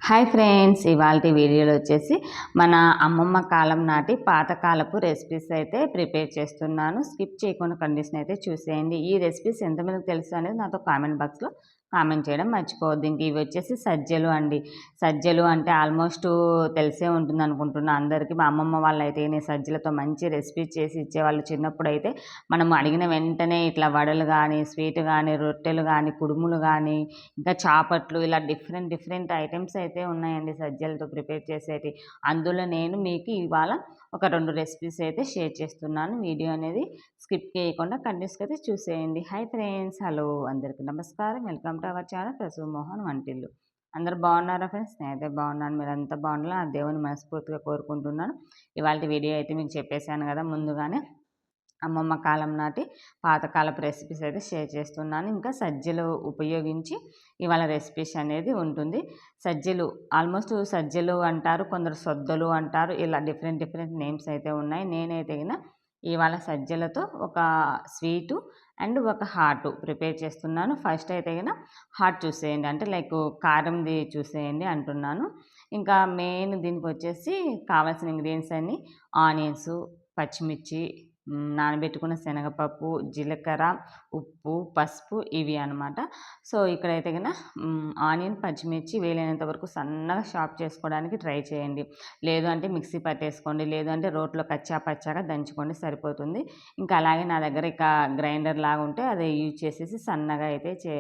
Hi friends, ఇవాల్టి వీడియోలో వచ్చేసి మన అమ్మమ్మ కాలం నాటి పాతకాలపు రెసిపీస్ అయితే ప్రిపేర్ చేస్తున్నాను. స్కిప్ చేయకుండా కండిషన్ అయితే చూసేయండి. ఈ రెసిపీస్ ఎంతమందికి తెలుసు అనేది నాతో కామెంట్ బాక్స్లో కామెంట్ చేయడం మర్చిపోవద్దు. ఇంక ఇవి వచ్చేసి సజ్జలు అండి. సజ్జలు అంటే ఆల్మోస్ట్ తెలిసే ఉంటుంది అనుకుంటున్నా అందరికీ. మా అమ్మమ్మ వాళ్ళు అయితే నేను సజ్జలతో మంచి రెసిపీస్ చేసి ఇచ్చేవాళ్ళు. చిన్నప్పుడు అయితే మనం అడిగిన వెంటనే ఇట్లా వడలు కానీ, స్వీట్ కానీ, రొట్టెలు కానీ, కుడుములు కానీ, ఇంకా చాపట్లు, ఇలా డిఫరెంట్ ఐటమ్స్ అయితే ఉన్నాయండి సజ్జలతో ప్రిపేర్ చేసేటి. అందులో నేను మీకు ఇవాళ ఒక 2 రెసిపీస్ అయితే షేర్ చేస్తున్నాను. వీడియో అనేది స్కిప్ చేయకుండా కంటిన్యూస్గా అయితే చూసేయండి. హాయ్ ఫ్రెండ్స్, హలో అందరికీ నమస్కారం. Welcome to our channel Prasu Mohan వంటిల్లు. అందరు బాగున్నారా ఫ్రెండ్స్? నేనైతే బాగున్నాను. మీరంతా బాగుండాలి ఆ దేవుని మనస్ఫూర్తిగా కోరుకుంటున్నాను. ఇవాళ వీడియో అయితే మీకు చెప్పేశాను కదా ముందుగానే, అమ్మమ్మ కాలం నాటి పాతకాలపు రెసిపీస్ అయితే షేర్ చేస్తున్నాను. ఇంకా సజ్జలు ఉపయోగించి ఇవాళ రెసిపీస్ అనేది ఉంటుంది. సజ్జలు ఆల్మోస్ట్ సజ్జలు అంటారు, కొందరు సొద్దలు అంటారు, ఇలా డిఫరెంట్ నేమ్స్ అయితే ఉన్నాయి. నేనైతే ఇవాళ సజ్జలతో ఒక స్వీటు అండ్ ఒక హాటు ప్రిపేర్ చేస్తున్నాను. ఫస్ట్ అయితే హాట్ చూసేయండి, అంటే లైక్ కారంది చూసేయండి అంటున్నాను. ఇంకా మెయిన్ దీనికి వచ్చేసి కావాల్సిన ఇంగ్రీడియంట్స్ అన్నీ ఆనియన్స్, పచ్చిమిర్చి, నానబెట్టుకున్న శనగపప్పు, జీలకర్ర, ఉప్పు, పసుపు ఇవి అనమాట. సో ఇక్కడైతే ఆనియన్, పచ్చిమిర్చి వీలైనంత వరకు సన్నగా చాప్ చేసుకోవడానికి ట్రై చేయండి. లేదు అంటే మిక్సీ పట్టేసుకోండి, లేదు అంటే రోట్లో కచ్చా పచ్చాగా దంచుకోండి, సరిపోతుంది. ఇంకా అలాగే నా దగ్గర ఇక గ్రైండర్ లాగా ఉంటే అది యూజ్ చేసేసి సన్నగా అయితే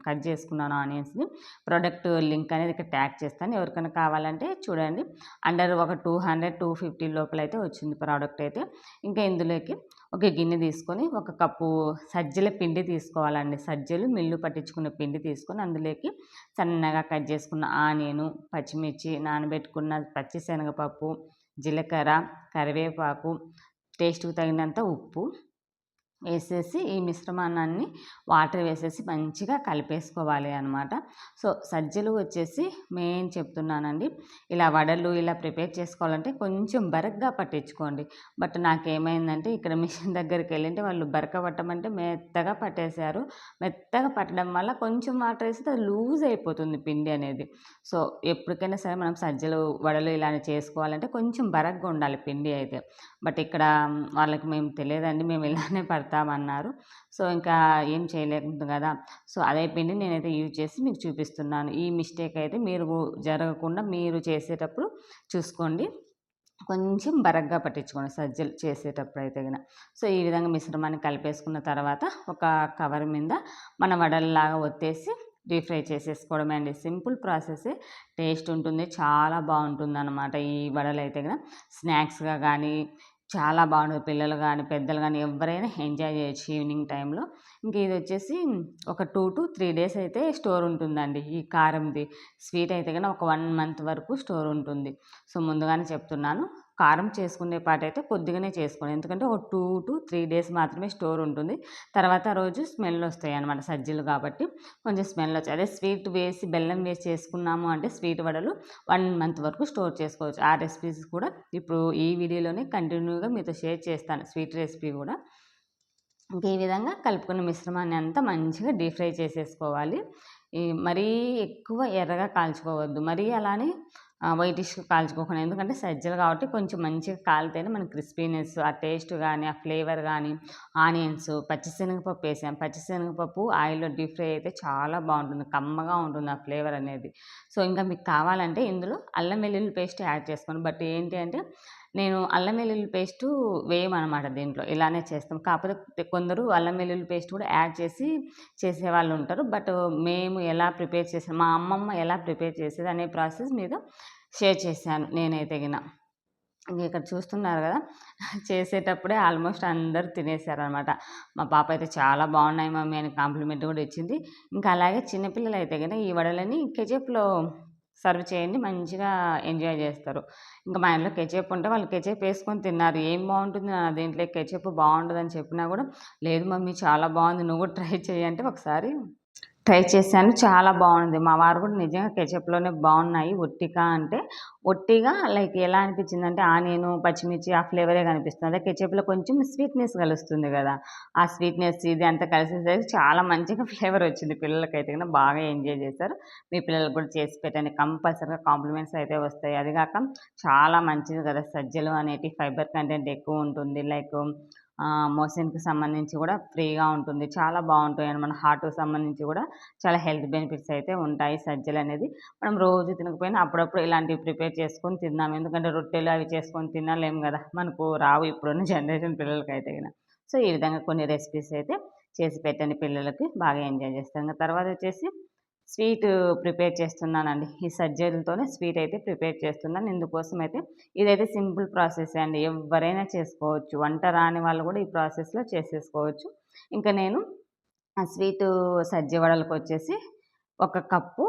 కట్ చేసుకున్నాను ఆనియన్స్ని. ప్రోడక్ట్ లింక్ అనేది ఇక్కడ ట్యాగ్ చేస్తాను, ఎవరికైనా కావాలంటే చూడండి. అండర్ ఒక 200-250 లోపల అయితే వచ్చింది ప్రోడక్ట్ అయితే. ఇంకా ఇందులోకి ఒక గిన్నె తీసుకొని ఒక కప్పు సజ్జల పిండి తీసుకోవాలండి. సజ్జలు మిల్లు పట్టించుకున్న పిండి తీసుకొని అందులోకి సన్నగా కట్ చేసుకున్న ఆనియను, పచ్చిమిర్చి, నానబెట్టుకున్న పచ్చిశనగపప్పు, జీలకర్ర, కరివేపాకు, టేస్ట్కి తగినంత ఉప్పు వేసేసి ఈ మిశ్రమాన్ని వాటర్ వేసేసి మంచిగా కలిపేసుకోవాలి అనమాట. సో సజ్జలు వచ్చేసి మెయిన్ చెప్తున్నానండి, ఇలా వడలు ఇలా ప్రిపేర్ చేసుకోవాలంటే కొంచెం బరగ్గా పట్టించుకోండి. బట్ నాకేమైందంటే ఇక్కడ మిషన్ దగ్గరికి వెళ్ళింటే వాళ్ళు బరక పట్టమంటే మెత్తగా పట్టేశారు. మెత్తగా పట్టడం వల్ల కొంచెం వాటర్ వేస్తే అది లూజ్ అయిపోతుంది పిండి అనేది. సో ఎప్పటికైనా సరే మనం సజ్జలు వడలు ఇలా చేసుకోవాలంటే కొంచెం బరగ్గా ఉండాలి పిండి అయితే. బట్ ఇక్కడ వాళ్ళకి మేము తెలియదండి, మేము ఇలానే పడతామన్నారు. సో ఇంకా ఏం చేయలేకుండా కదా, సో అదే పిండి నేనైతే యూజ్ చేసి మీకు చూపిస్తున్నాను. ఈ మిస్టేక్ అయితే మీరు జరగకుండా మీరు చేసేటప్పుడు చూసుకోండి, కొంచెం బరగ్గా పట్టించుకోండి సజ్జలు చేసేటప్పుడు అయితే సో ఈ విధంగా మిశ్రమాన్ని కలిపేసుకున్న తర్వాత ఒక కవర్ మీద మన వడల్లాగా ఒత్తేసి డీప్ ఫ్రై చేసేసుకోవడమే అండి. సింపుల్ ప్రాసెస్, టేస్ట్ ఉంటుంది, చాలా బాగుంటుంది అనమాట. ఈ వడలు అయితే స్నాక్స్గా కానీ చాలా బాగుంటుంది. పిల్లలు కానీ పెద్దలు కానీ ఎవరైనా ఎంజాయ్ చేయొచ్చు ఈవినింగ్ టైంలో. ఇంక ఇది వచ్చేసి ఒక 2-3 డేస్ అయితే స్టోర్ ఉంటుందండి. ఈ కారంది స్వీట్ అయితే ఒక 1 మంత్ వరకు స్టోర్ ఉంటుంది. సో ముందుగానే చెప్తున్నాను, కారం చేసుకునే పాటైతే కొద్దిగానే చేసుకోండి, ఎందుకంటే ఒక 2-3 డేస్ మాత్రమే స్టోర్ ఉంటుంది. తర్వాత రోజు స్మెల్ వస్తాయి అన్నమాట, సజ్జలు కాబట్టి కొంచెం స్మెల్ వచ్చాయి. అదే స్వీట్ వేసి బెల్లం వేసి చేసుకున్నాము అంటే స్వీట్ వడలు 1 మంత్ వరకు స్టోర్ చేసుకోవచ్చు. ఆ రెసిపీస్ కూడా ఇప్పుడు ఈ వీడియోలోనే కంటిన్యూగా మీతో షేర్ చేస్తాను, స్వీట్ రెసిపీ కూడా. ఇంక ఈ విధంగా కలుపుకున్న మిశ్రమాన్ని అంతా మంచిగా డీప్ ఫ్రై చేసేసుకోవాలి. మరీ ఎక్కువ ఎర్రగా కాల్చుకోవద్దు, మరీ అలానే వైటిష్గా కాల్చుకోకుండా, ఎందుకంటే సజ్జలు కాబట్టి కొంచెం మంచిగా కాలితేనే మనకి క్రిస్పీనెస్, ఆ టేస్ట్ కానీ ఆ ఫ్లేవర్ కానీ. ఆనియన్స్, పచ్చిశనగపప్పు వేసాం. పచ్చిశనగపప్పు ఆయిల్లో డీప్ ఫ్రై అయితే చాలా బాగుంటుంది, కమ్మగా ఉంటుంది ఆ ఫ్లేవర్ అనేది. సో ఇంకా మీకు కావాలంటే ఇందులో అల్లం వెల్లుల్లి పేస్ట్ యాడ్ చేసుకోండి. బట్ ఏంటి అంటే నేను అల్లం వెల్లుల్లి పేస్టు వేయమనమాట దీంట్లో, ఇలానే చేస్తాం. కాకపోతే కొందరు అల్లం వెల్లుల్లి పేస్ట్ కూడా యాడ్ చేసి చేసేవాళ్ళు ఉంటారు. బట్ మేము ఎలా ప్రిపేర్ చేసాం, మా అమ్మమ్మ ఎలా ప్రిపేర్ చేసేది అనే ప్రాసెస్ మీద షేర్ చేశాను నేనైతే ఇంక ఇక్కడ చూస్తున్నారు కదా, చేసేటప్పుడే ఆల్మోస్ట్ అందరూ తినేసారనమాట. మా పాప అయితే చాలా బాగున్నాయి మమ్మీ అని కాంప్లిమెంట్ కూడా ఇచ్చింది. ఇంకా అలాగే చిన్నపిల్లలు అయితే ఈ వడలని కెచప్లో సర్వ్ చేయండి, మంచిగా ఎంజాయ్ చేస్తారు. ఇంకా మా ఇంట్లో కెచప్ ఉంటే వాళ్ళు కెచప్ వేసుకొని తిన్నారు. ఏం బాగుంటుంది దీంట్లో కెచప్ బాగుంటుందని చెప్పినా కూడా, లేదు మమ్మీ చాలా బాగుంది, నువ్వు కూడా ట్రై చేయి అంటే ఒకసారి ట్రై చేశాను. చాలా బాగుంది. మా వారు కూడా నిజంగా కెచప్‌లోనే బాగున్నాయి. ఒట్టిగా అంటే ఒట్టిగా లైక్ ఎలా అనిపించిందంటే ఆనియను, పచ్చిమిర్చి ఆ ఫ్లేవరే కనిపిస్తుంది. అదే కెచప్‌లో కొంచెం స్వీట్‌నెస్ కలుస్తుంది కదా! ఆ స్వీట్‌నెస్ ఇది అంతా కలిసేసరికి చాలా మంచిగా ఫ్లేవర్ వచ్చింది. పిల్లలకైతే గిన బాగా ఎంజాయ్ చేశారు. మీ పిల్లలకి కూడా చేసి పెట్టండి. కంపల్సరీగా కాంప్లిమెంట్స్ అయితే వస్తాయి. అది కాక చాలా మంచిది కదా! సజ్జలు అనేటివి ఫైబర్ కంటెంట్ ఎక్కువ ఉంటుంది. లైక్ మోషన్‌కి సంబంధించి కూడా ఫ్రీగా ఉంటుంది. చాలా బావుంటాయండి. మన హార్ట్‌కి సంబంధించి కూడా చాలా హెల్త్ బెనిఫిట్స్ అయితే ఉంటాయి సజ్జలనేది. మనం రోజు తినకపోయినా అప్పుడప్పుడు ఇలాంటివి ప్రిపేర్ చేసుకొని తిందాం. ఎందుకంటే రొట్టెలు అవి చేసుకొని తినలేము గదా! మనకు రావు ఇప్పుడున్న జనరేషన్ పిల్లలకైతే గిన. సో, ఈ విధంగా కొన్ని రెసిపీస్ అయితే చేసి పెట్టండి పిల్లలకి. బాగా ఎంజాయ్ చేస్తారు. ఇంక తర్వాతొచ్చేసి స్వీటు ప్రిపేర్ చేస్తున్నానండి. ఈ సజ్జలతోనే స్వీట్ అయితే ప్రిపేర్ చేస్తున్నాను. ఇందుకోసమైతే ఇదైతే సింపుల్ ప్రాసెసే అండి. ఎవ్వరైనా చేసుకోవచ్చు. వంట రాని వాళ్ళు కూడా ఈ ప్రాసెస్‌లో చేసేసుకోవచ్చు. ఇంక నేను ఆ స్వీటు సజ్జ వడలకొచ్చేసి ఒక కప్పు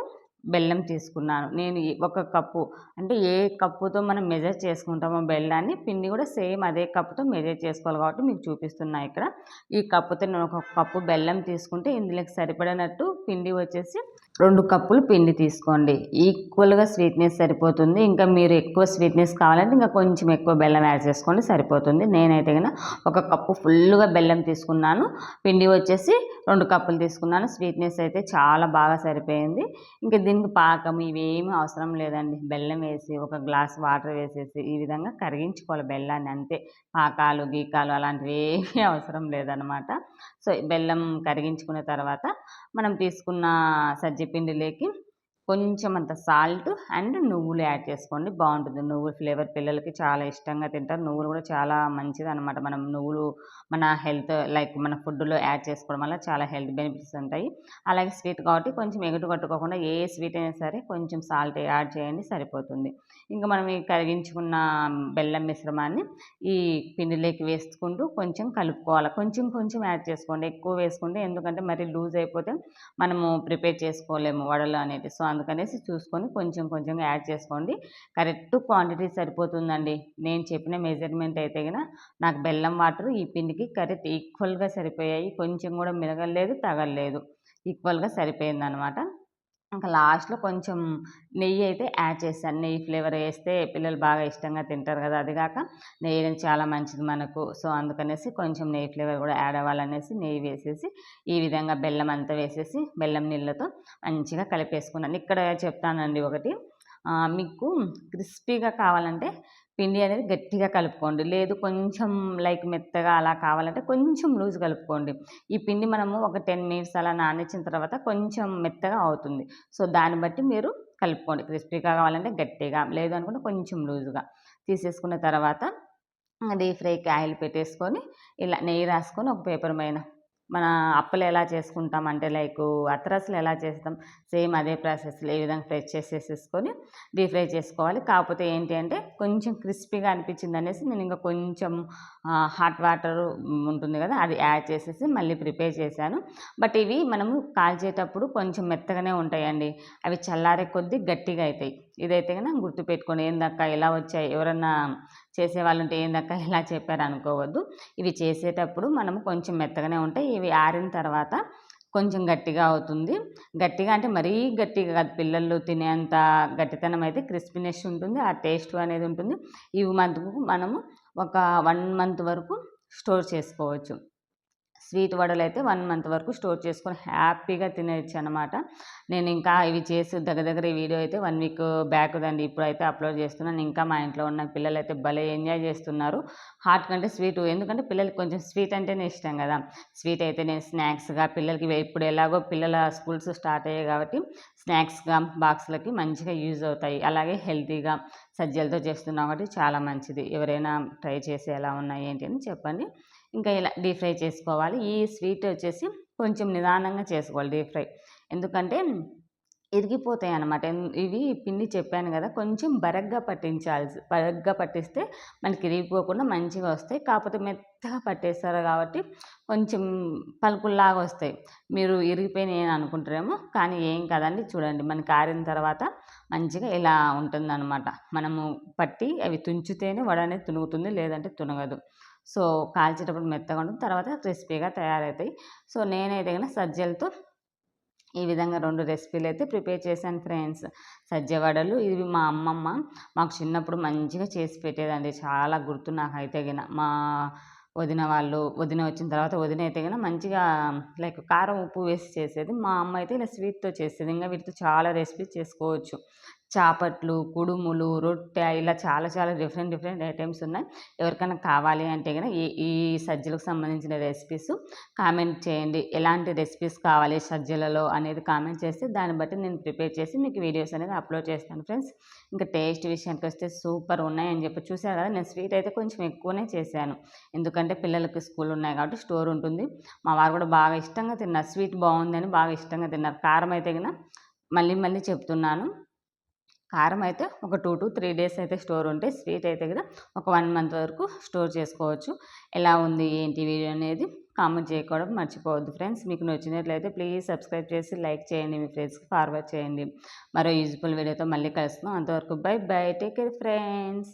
బెల్లం తీసుకున్నాను. నేను ఒక కప్పు అంటే ఏ కప్పుతో మనం మెజర్ చేసుకుంటామో బెల్లాన్ని, పిండి కూడా సేమ్ అదే కప్పుతో మెజర్ చేసుకోవాలి కాబట్టి మీకు చూపిస్తున్నా ఇక్కడ. ఈ కప్పుతో నేను ఒక కప్పు బెల్లం తీసుకుంటే ఇందులోకి సరిపడినట్టు పిండి వచ్చేసి 2 కప్పులు పిండి తీసుకోండి. ఈక్వల్‌గా స్వీట్‌నెస్ సరిపోతుంది. ఇంకా మీరు ఎక్కువ స్వీట్‌నెస్ కావాలంటే ఇంకా కొంచెం ఎక్కువ బెల్లం యాడ్ చేసుకోండి సరిపోతుంది. నేనైతే గన ఒక కప్పు ఫుల్లుగా బెల్లం తీసుకున్నాను. పిండి వచ్చేసి 2 కప్పులు తీసుకున్నాను. స్వీట్‌నెస్ అయితే చాలా బాగా సరిపోయింది. ఇంక దీనికి పాకం ఇవేమి అవసరం లేదండి. బెల్లం వేసి, ఒక గ్లాస్ వాటర్ వేసేసి, ఈ విధంగా కరిగించుకోవాలి బెల్లాన్ని అంతే. పాకాలు, గీకాలు అలాంటివేమీ అవసరం లేదనమాట. సో, బెల్లం కరిగించుకున్న తర్వాత మనం తీసుకున్న సజ్జ పిండిలోకి కొంచెమంత సాల్ట్ అండ్ నువ్వులు యాడ్ చేసుకోండి. బావుంటుంది. నువ్వుల ఫ్లేవర్ పిల్లలకి చాలా ఇష్టంగా తింటారు. నువ్వులు కూడా చాలా మంచిదనమాట. మనం నువ్వులు మన హెల్త్ లైక్ మన ఫుడ్‌లో యాడ్ చేసుకోవడం వల్ల చాలా హెల్త్ బెనిఫిట్స్ ఉంటాయి. అలాగే స్వీట్ కాబట్టి కొంచెం ఎగటు కట్టుకోకుండా ఏ స్వీట్ అయినా సరే కొంచెం సాల్ట్ యాడ్ చేయండి సరిపోతుంది. ఇంక మనం ఈ కరిగించుకున్న బెల్లం మిశ్రమాన్ని ఈ పిండిలోకి వేసుకుంటూ కొంచెం కలుపుకోవాలి. కొంచెం కొంచెం యాడ్ చేసుకోండి. ఎక్కువ వేసుకుంటే ఎందుకంటే మరీ లూజ్ అయిపోతే మనము ప్రిపేర్ చేసుకోలేము వడలు అనేటివి. సో, అందుకనేసి చూసుకొని కొంచెం కొంచెంగా యాడ్ చేసుకోండి. కరెక్ట్ క్వాంటిటీ సరిపోతుందండి. నేను చెప్పిన మెజర్‌మెంట్ అయితే గిన నాకు బెల్లం వాటరు ఈ పిండికి కరెక్ట్ ఈక్వల్‌గా సరిపోయాయి. కొంచెం కూడా మినగలేదు, తగలలేదు. ఈక్వల్‌గా సరిపోయిందనమాట. ఇంకా లాస్ట్‌లో కొంచెం నెయ్యి అయితే యాడ్ చేశాను. నెయ్యి ఫ్లేవర్ ఏస్తే పిల్లలు బాగా ఇష్టంగా తింటారు గదా! అది గాక నెయ్యి అనేది చాలా మంచిది మనకు. సో, అందుకనేసి కొంచెం నెయ్యి ఫ్లేవర్ గూడా యాడ్ అవ్వాలనేసి నెయ్యి వేసేసి, ఈ విధంగా బెల్లం అంతా వేసేసి, బెల్లం నీళ్ళతో మంచిగా కలిపేసుకున్నాను. ఇక్కడ చెప్తానండి ఒకటి. మీకు క్రిస్పీగా కావాలంటే పిండి అనేది గట్టిగా కలుపుకోండి. లేదు కొంచెం లైక్ మెత్తగా అలా కావాలంటే కొంచెం లూజ్ కలుపుకోండి. ఈ పిండి మనము ఒక 10 మినిట్స్ అలా నానిచ్చిన తర్వాత కొంచెం మెత్తగా అవుతుంది. సో, దాన్ని బట్టి మీరు కలుపుకోండి. క్రిస్పీగా కావాలంటే గట్టిగా, లేదు అనుకుంటే కొంచెం లూజ్‌గా. తీసేసుకున్న తర్వాత డీప్ ఫ్రైకి ఆయిల్ పెట్టేసుకొని, ఇలా నెయ్యి రాసుకొని ఒక పేపర్ పైన మన అప్పలు ఎలా చేసుకుంటాం అంటే లైకు అత్తరసలు ఎలా చేస్తాం సేమ్ అదే ప్రాసెస్‌లో ఈ విధంగా ఫ్రై చేసేసేసుకొని డీప్ ఫ్రై చేసుకోవాలి. కాకపోతే ఏంటి అంటే కొంచెం క్రిస్పీగా అనిపించిందనేసి నేను ఇంకా కొంచెం హాట్ వాటరు ఉంటుంది కదా! అది యాడ్ చేసేసి మళ్ళీ ప్రిపేర్ చేశాను. బట్ ఇవి మనము కాల్చేటప్పుడు కొంచెం మెత్తగానే ఉంటాయండి. అవి చల్లారే కొద్దీ గట్టిగా అయితాయి. ఇదైతే గనుక గుర్తుపెట్టుకోండి. ఏందక్కా ఇలా వచ్చాయి ఎవరన్నా చేసేవాళ్ళుంటే ఏందక్కా ఇలా చెప్పారనుకోవద్దు. ఇవి చేసేటప్పుడు మనము కొంచెం మెత్తగానే ఉంటాయి. ఇవి ఆరిన తర్వాత కొంచెం గట్టిగా అవుతుంది. గట్టిగా అంటే మరీ గట్టిగా కాదు. పిల్లలు తినేంత గట్టితనం అయితే క్రిస్పీనెస్ ఉంటుంది. ఆ టేస్ట్ అనేది ఉంటుంది. ఇవి మటుకు మనము ఒక 1 మంత్ వరకు స్టోర్ చేసుకోవచ్చు. స్వీట్ వడలైతే 1 మంత్ వరకు స్టోర్ చేసుకొని హ్యాపీగా తినేయొచ్చనమాట. నేనింకా ఇవి చేసి దగ్గర దగ్గర ఈ వీడియో అయితే 1 వీక్ బ్యాక్‌దండి. ఇప్పుడైతే అప్‌లోడ్ చేస్తున్నాను. ఇంకా మా ఇంట్లో ఉన్న పిల్లలైతే భలే ఎంజాయ్ చేస్తున్నారు. హాట్ కంటే స్వీటు ఎందుకంటే పిల్లలకి కొంచెం స్వీట్ అంటేనే ఇష్టం గదా! స్వీట్ అయితే నేను స్నాక్స్‌గా పిల్లలకి ఇప్పుడు ఎలాగో పిల్లల స్కూల్స్ స్టార్ట్ అయ్యాయి కాబట్టి స్నాక్స్‌గా బాక్స్‌లకి మంచిగా యూజ్ అవుతాయి. అలాగే హెల్తీగా సజ్జలతో చేస్తున్నాం కాబట్టి చాలా మంచిది. ఎవరైనా ట్రై చేసి ఎలా ఉన్నాయి ఏంటి అని చెప్పండి. ఇంకా ఇలా డీప్ ఫ్రై చేసుకోవాలి. ఈ స్వీట్ వచ్చేసి కొంచెం నిదానంగా చేసుకోవాలి డీప్ ఫ్రై. ఎందుకంటే ఇరిగిపోతాయన్నమాట. ఇవి పిండి చెప్పాను గదా! కొంచెం బరగ్గా పట్టిస్తే మనకి ఇరిగిపోకుండా మంచిగా వస్తాయి. కాకపోతే మెత్తగా పట్టేస్తారు కాబట్టి కొంచెం పలుకుల్లాగా వస్తాయి. మీరు ఇరిగిపోయినాయి అని అనుకుంటారేమో కానీ ఏం కాదండి. చూడండి మనకి ఆరిన తర్వాత మంచిగా ఇలా ఉంటుందన్నమాట. మనము పట్టి అవి తుంచితేనే వడ అనేది తునుగుతుంది. లేదంటే తునగదు. సో, కాల్చేటప్పుడు మెత్తగా ఉంటుంది. తర్వాత క్రిస్పీగా తయారవుతాయి. సో, నేనైతే గనుక సజ్జలతో ఈ విధంగా 2 రెసిపీలు అయితే ప్రిపేర్ చేశాను ఫ్రెండ్స్. సజ్జ వడలు ఇవి మా అమ్మమ్మ మాకు చిన్నప్పుడు మంచిగా చేసి పెట్టేదండి. చాలా గుర్తు నాకైతే గిన. వదిన వచ్చిన తర్వాత వదిన అయితే గిన మంచిగా లైక్ కారం, ఉప్పు వేసి చేసేది. మా అమ్మ అయితే ఇలా స్వీట్‌తో చేసేది. ఇంగా వీటితో చాలా రెసిపీస్ చేసుకోవచ్చు. చాపట్లు, కుడుములు, రొట్టె ఇలా చాలా చాలా డిఫరెంట్ ఐటెమ్స్ ఉన్నాయి. ఎవరికైనా కావాలి అంటే గనక ఈ సజ్జలకు సంబంధించిన రెసిపీస్ కామెంట్ చేయండి. ఎలాంటి రెసిపీస్ కావాలి సజ్జలలో అనేది కామెంట్ చేస్తే దాన్ని బట్టి నేను ప్రిపేర్ చేసి మీకు వీడియోస్ అనేది అప్లోడ్ చేస్తాను ఫ్రెండ్స్. ఇంకా టేస్ట్ విషయానికొస్తే సూపర్ ఉన్నాయని చెప్పి చూసారు కదా! నేను స్వీట్ అయితే కొంచెం ఎక్కువనే చేశాను. ఎందుకంటే పిల్లలకి స్కూల్ ఉన్నాయి కాబట్టి స్టోర్ ఉంటుంది. మా వారు కూడా బాగా ఇష్టంగా తిన్నారు. స్వీట్ బాగుందని బాగా ఇష్టంగా తిన్నారు. కారం అయితే గిన మళ్ళీ చెప్తున్నాను. కారం అయితే ఒక 2-3 డేస్ అయితే స్టోర్ ఉంటాయి. స్వీట్ అయితే గూడా ఒక 1 మంత్ వరకు స్టోర్ చేసుకోవచ్చు. ఎలా ఉంది ఏంటి వీడియో అనేది కామెంట్ చేయడం మర్చిపోవద్దు ఫ్రెండ్స్. మీకు నచ్చినట్లయితే ప్లీజ్ సబ్స్క్రైబ్ చేసి లైక్ చేయండి. మీ ఫ్రెండ్స్‌కి ఫార్వర్డ్ చేయండి. మరో యూజ్‌ఫుల్ వీడియోతో మళ్ళీ కలుస్తున్నాం. అంతవరకు by by. Take care friends.